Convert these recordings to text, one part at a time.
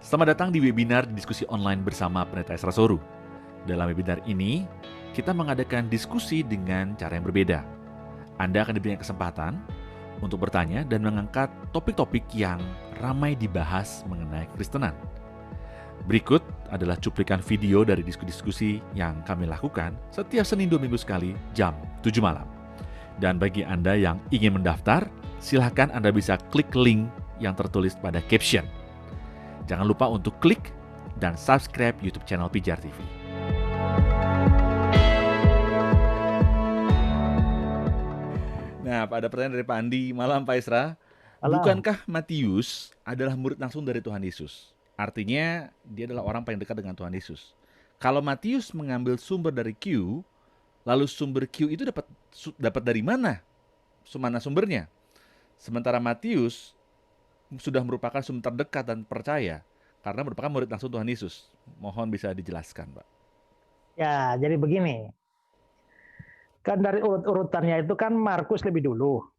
Selamat datang di webinar diskusi online bersama Pendeta Esra Soru. Dalam webinar ini, kita mengadakan diskusi dengan cara yang berbeda. Anda akan diberikan kesempatan untuk bertanya dan mengangkat topik-topik yang ramai dibahas mengenai Kristenan. Berikut adalah cuplikan video dari diskusi-diskusi yang kami lakukan setiap Senin 2 minggu sekali jam 7 malam. Dan bagi Anda yang ingin mendaftar, silakan Anda bisa klik link yang tertulis pada caption. Jangan lupa untuk klik dan subscribe YouTube channel Pijar TV. Nah, ada pertanyaan dari Pak Andi. Malam Pak Esra. Malam. Bukankah Matius adalah murid langsung dari Tuhan Yesus? Artinya dia adalah orang paling dekat dengan Tuhan Yesus. Kalau Matius mengambil sumber dari Q, lalu sumber Q itu dapat dari mana? Mana sumbernya? Sementara Matius sudah merupakan sumber terdekat dan percaya karena merupakan murid langsung Tuhan Yesus. Mohon bisa dijelaskan, Pak. Ya, jadi begini. Kan dari urut-urutannya itu kan Markus lebih dulu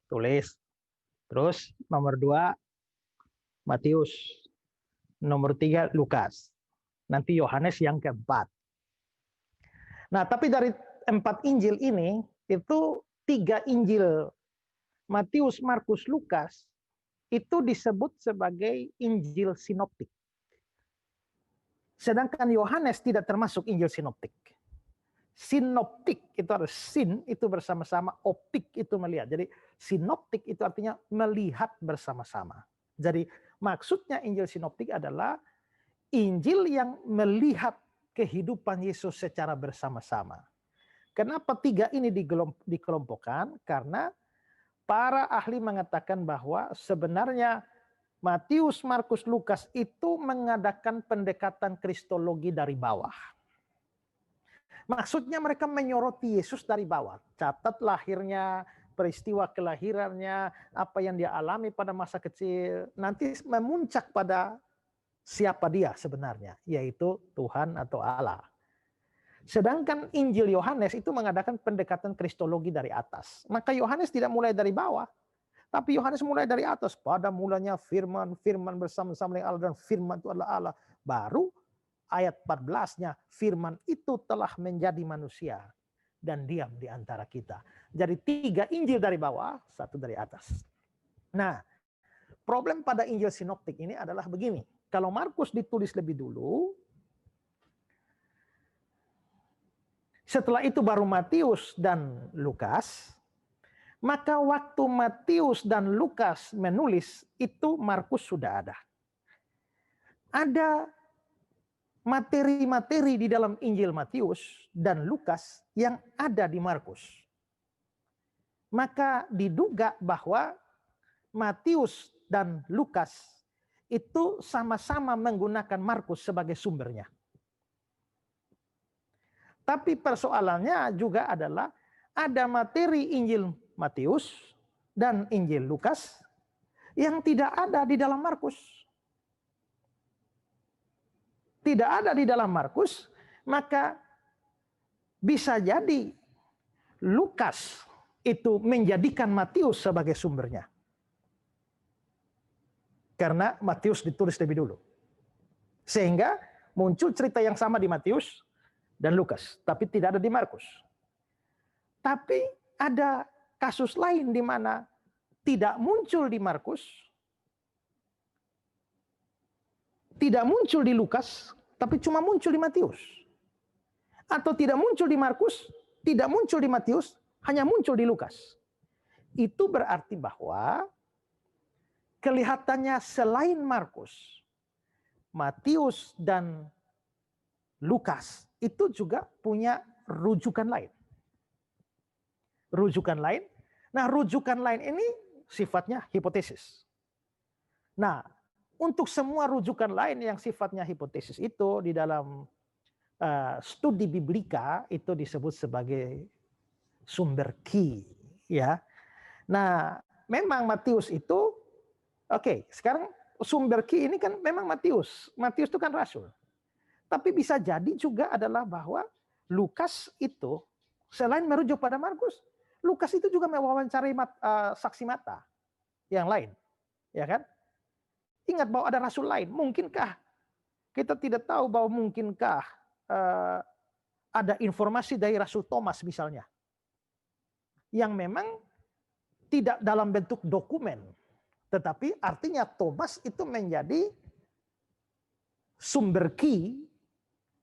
tulis. Terus nomor 2 Matius. Nomor 3 Lukas. Nanti Yohanes yang keempat. Nah, tapi dari 4 Injil ini itu 3 Injil Matius, Markus, Lukas itu disebut sebagai Injil sinoptik. Sedangkan Yohanes tidak termasuk Injil sinoptik. Sinoptik itu ada sin itu bersama-sama, optik itu melihat. Jadi sinoptik itu artinya melihat bersama-sama. Jadi maksudnya Injil sinoptik adalah Injil yang melihat kehidupan Yesus secara bersama-sama. Kenapa 3 ini dikelompokkan? Karena para ahli mengatakan bahwa sebenarnya Matius, Markus, Lukas itu mengadakan pendekatan kristologi dari bawah. Maksudnya mereka menyoroti Yesus dari bawah. Catat lahirnya, peristiwa kelahirannya, apa yang dia alami pada masa kecil. Nanti memuncak pada siapa dia sebenarnya, yaitu Tuhan atau Allah. Sedangkan Injil Yohanes itu mengadakan pendekatan kristologi dari atas. Maka Yohanes tidak mulai dari bawah, tapi Yohanes mulai dari atas. Pada mulanya firman, firman bersama-sama dengan Allah dan firman itu adalah Allah. Baru ayat 14-nya, firman itu telah menjadi manusia dan diam di antara kita. Jadi 3 Injil dari bawah, 1 dari atas. Nah, problem pada Injil sinoptik ini adalah begini. Kalau Markus ditulis lebih dulu, setelah itu baru Matius dan Lukas, maka waktu Matius dan Lukas menulis, itu Markus sudah ada. Ada materi-materi di dalam Injil Matius dan Lukas yang ada di Markus. Maka diduga bahwa Matius dan Lukas itu sama-sama menggunakan Markus sebagai sumbernya. Tapi persoalannya juga adalah ada materi Injil Matius dan Injil Lukas yang tidak ada di dalam Markus. Tidak ada di dalam Markus, maka bisa jadi Lukas itu menjadikan Matius sebagai sumbernya. Karena Matius ditulis lebih dulu. Sehingga muncul cerita yang sama di Matius dan Lukas, tapi tidak ada di Markus. Tapi ada kasus lain di mana tidak muncul di Markus, tidak muncul di Lukas, tapi cuma muncul di Matius. Atau tidak muncul di Markus, tidak muncul di Matius, hanya muncul di Lukas. Itu berarti bahwa kelihatannya selain Markus, Matius dan Lukas itu juga punya rujukan lain. Rujukan lain. Nah, rujukan lain ini sifatnya hipotesis. Nah, untuk semua rujukan lain yang sifatnya hipotesis itu di dalam studi biblika itu disebut sebagai sumber key, ya. Nah, memang Matius itu sekarang sumber key ini kan memang Matius. Matius itu kan rasul. Tapi bisa jadi juga adalah bahwa Lukas itu selain merujuk pada Markus, Lukas itu juga mewawancarai saksi mata yang lain, ya kan? ingat bahwa ada rasul lain. Mungkinkah kita tidak tahu bahwa mungkinkah ada informasi dari Rasul Thomas misalnya, yang memang tidak dalam bentuk dokumen, tetapi artinya Thomas itu menjadi sumber key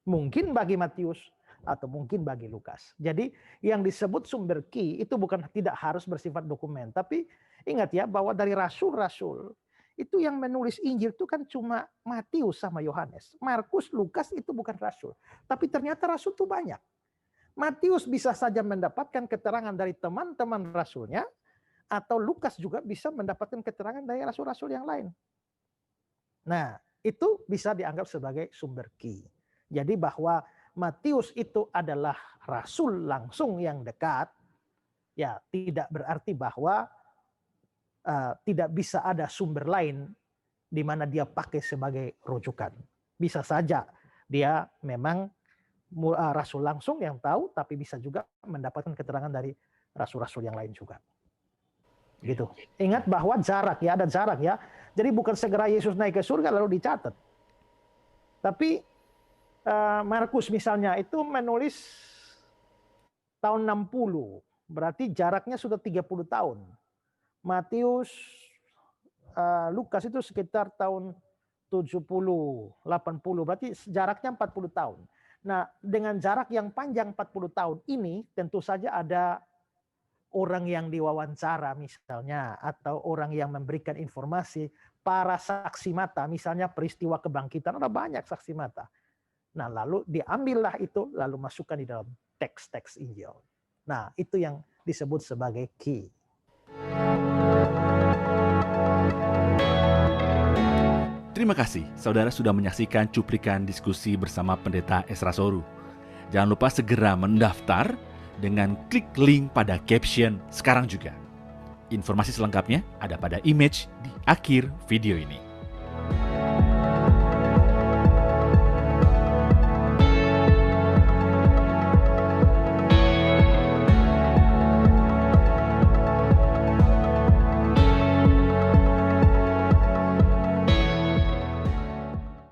mungkin bagi Matius atau mungkin bagi Lukas. Jadi yang disebut sumber key itu bukan tidak harus bersifat dokumen, tapi ingat ya bahwa dari rasul-rasul itu yang menulis Injil itu kan cuma Matius sama Yohanes. Markus, Lukas itu bukan rasul. Tapi ternyata rasul itu banyak. Matius bisa saja mendapatkan keterangan dari teman-teman rasulnya, atau Lukas juga bisa mendapatkan keterangan dari rasul-rasul yang lain. Nah, itu bisa dianggap sebagai sumber key. Jadi bahwa Matius itu adalah rasul langsung yang dekat, ya tidak berarti bahwa tidak bisa ada sumber lain di mana dia pakai sebagai rujukan. Bisa saja dia memang rasul langsung yang tahu, tapi bisa juga mendapatkan keterangan dari rasul-rasul yang lain juga. Gitu. Ingat bahwa jarak ya, ada jarak ya. Jadi bukan segera Yesus naik ke surga lalu dicatat. Tapi Markus misalnya itu menulis tahun 60, berarti jaraknya sudah 30 tahun. Matius, Lukas itu sekitar tahun 70, 80, berarti jaraknya 40 tahun. Nah, dengan jarak yang panjang 40 tahun ini tentu saja ada orang yang diwawancara misalnya, atau orang yang memberikan informasi, para saksi mata, misalnya peristiwa kebangkitan, ada banyak saksi mata. Nah, lalu diambillah itu, lalu masukkan di dalam teks-teks Injil. Nah, itu yang disebut sebagai key. Terima kasih, saudara sudah menyaksikan cuplikan diskusi bersama Pendeta Ezra Soru. Jangan lupa segera mendaftar dengan klik link pada caption sekarang juga. Informasi selengkapnya ada pada image di akhir video ini.